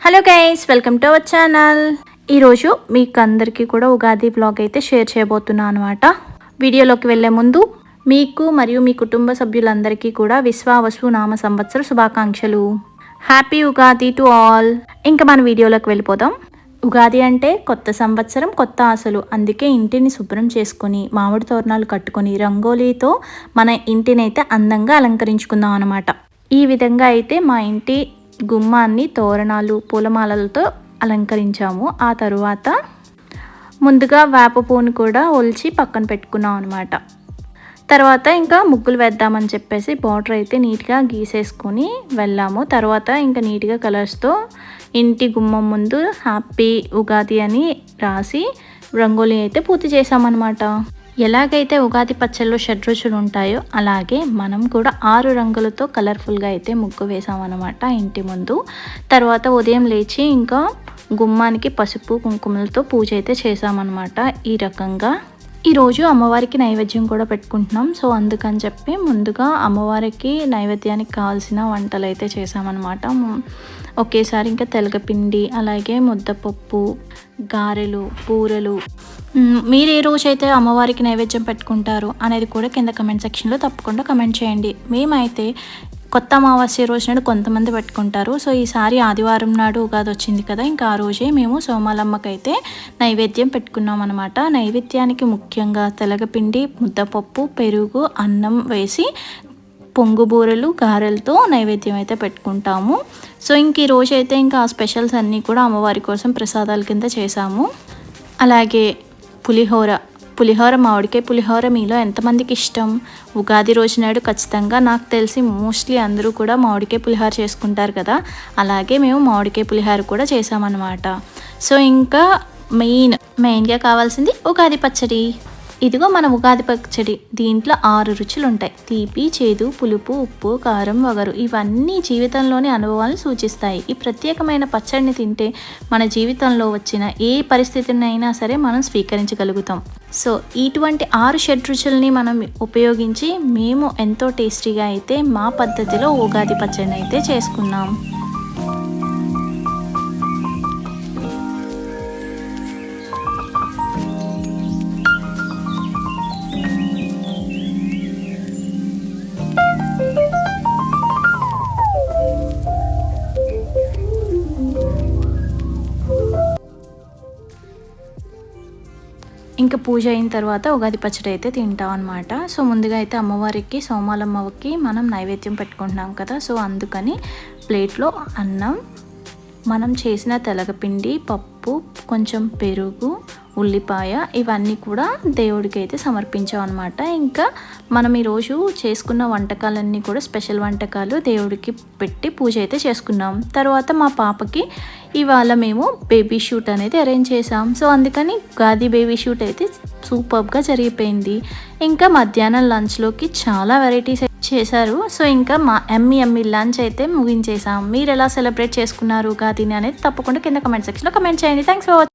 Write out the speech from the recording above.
Hello guys, welcome to our channel. ఈరోజు మీకు అందరికీ కూడా ఉగాది బ్లాగ్ అయితే షేర్ చేయబోతున్నాను అనమాట. వీడియోలోకి వెళ్ళే ముందు మీకు మరియు మీ కుటుంబ సభ్యులందరికీ కూడా విశ్వావసు నామ సంవత్సర శుభాకాంక్షలు. Happy Ugadi to all. ఇంకా మన వీడియోలోకి వెళ్ళిపోదాం. ఉగాది అంటే కొత్త సంవత్సరం, కొత్త ఆశలు. అందుకే ఇంటిని శుభ్రం చేసుకొని మామిడి తోరణాలు కట్టుకొని రంగోలీతో మన ఇంటిని అయితే అందంగా అలంకరించుకుందాం అనమాట. ఈ విధంగా అయితే మా ఇంటి గుమ్మాన్ని తోరణాలు పూలమాలలతో అలంకరించాము. ఆ తరువాత ముందుగా వేప పువ్వును కూడా ఒలిచి పక్కన పెట్టుకున్నాం అనమాట. తర్వాత ఇంకా ముగ్గులు వేద్దామని చెప్పేసి బార్డర్ అయితే నీట్గా గీసేసుకొని వెళ్ళాము. తర్వాత ఇంకా నీట్గా కలర్స్తో ఇంటి గుమ్మం ముందు హ్యాపీ ఉగాది అని రాసి రంగోలీ అయితే పూర్తి చేసామన్నమాట. ఎలాగైతే ఉగాది పచ్చళ్ళు షడ్రుచులు ఉంటాయో అలాగే మనం కూడా 6 రంగులతో కలర్ఫుల్గా అయితే ముగ్గు వేసామన్నమాట ఇంటి ముందు. తర్వాత ఉదయం లేచి ఇంకా గుమ్మానికి పసుపు కుంకుమలతో పూజ అయితే చేసామన్నమాట. ఈ రకంగా ఈరోజు అమ్మవారికి నైవేద్యం కూడా పెట్టుకుంటున్నాం. సో అందుకని చెప్పి ముందుగా అమ్మవారికి నైవేద్యానికి కావాల్సిన వంటలు అయితే చేసామన్నమాట. ఒకేసారి ఇంకా తెలగపిండి, అలాగే ముద్దపప్పు, గారెలు, బూరెలు. మీరు ఏ రోజు అయితే అమ్మవారికి నైవేద్యం పెట్టుకుంటారు అనేది కూడా కింద కమెంట్ సెక్షన్లో తప్పకుండా కమెంట్ చేయండి. మేమైతే కొత్త అమావాస్య రోజు నాడు కొంతమంది పెట్టుకుంటారు. సో ఈసారి ఆదివారం నాడు ఉగాది వచ్చింది కదా, ఇంకా ఆ రోజే మేము సోమాలమ్మకైతే నైవేద్యం పెట్టుకున్నాం అనమాట. నైవేద్యానికి ముఖ్యంగా తెలగపిండి, ముద్దపప్పు, పెరుగు, అన్నం వేసి పొంగు బూరెలు, గారెలతో నైవేద్యం అయితే పెట్టుకుంటాము. సో ఇంక ఈ రోజు అయితే ఇంకా ఆ స్పెషల్స్ అన్నీ కూడా అమ్మవారి కోసం ప్రసాదాల కింద చేసాము. అలాగే పులిహోర మామిడికాయ పులిహోర మీలో ఎంతమందికి ఇష్టం? ఉగాది రోజు నాడు ఖచ్చితంగా నాకు తెలిసి మోస్ట్లీ అందరూ కూడా మామిడికాయ పులిహోర చేసుకుంటారు కదా, అలాగే మేము మామిడికాయ పులిహోర కూడా చేసామన్నమాట. సో ఇంకా మెయిన్గా కావాల్సింది ఉగాది పచ్చడి. ఇదిగో మన ఉగాది పచ్చడి. దీంట్లో 6 రుచులు ఉంటాయి: తీపి, చేదు, పులుపు, ఉప్పు, కారం, వగరు. ఇవన్నీ జీవితంలోని అనుభవాలను సూచిస్తాయి. ఈ ప్రత్యేకమైన పచ్చడిని తింటే మన జీవితంలో వచ్చిన ఏ పరిస్థితినైనా సరే మనం స్వీకరించగలుగుతాం. సో ఇటువంటి 6 షడ్రుచుల్ని మనం ఉపయోగించి మేము ఎంతో టేస్టీగా అయితే మా పద్ధతిలో ఉగాది పచ్చడిని అయితే చేసుకున్నాం. ఇంకా పూజ అయిన తర్వాత ఉగాది పచ్చడి అయితే తింటాం అనమాట. సో ముందుగా అయితే అమ్మవారికి సోమాలమ్మకి మనం నైవేద్యం పెట్టుకుంటున్నాం కదా, సో అందుకని ప్లేట్లో అన్నం, మనం చేసిన తెలగపిండి, పప్పు, కొంచెం పెరుగు, ఉల్లిపాయ ఇవన్నీ కూడా దేవుడికి అయితే సమర్పించాం అనమాట. ఇంకా మనం ఈరోజు చేసుకున్న వంటకాలన్నీ కూడా స్పెషల్ వంటకాలు దేవుడికి పెట్టి పూజ అయితే చేసుకున్నాం. తర్వాత మా పాపకి ఇవాళ మేము బేబీ షూట్ అనేది అరేంజ్ చేసాం. సో అందుకని ఉగాది బేబీ షూట్ అయితే సూపర్గా జరిగిపోయింది. ఇంకా మధ్యాహ్నం లంచ్లోకి చాలా వెరైటీస్ చేశారు. సో ఇంకా మా ఎమ్మి లంచ్ అయితే ముగించేసాం. మీరు ఎలా సెలబ్రేట్ చేసుకున్నారు ఉగాదిని అనేది తప్పకుండా కింద కమెంట్ సెక్షన్లో కమెంట్ చేయండి. Thanks for watching.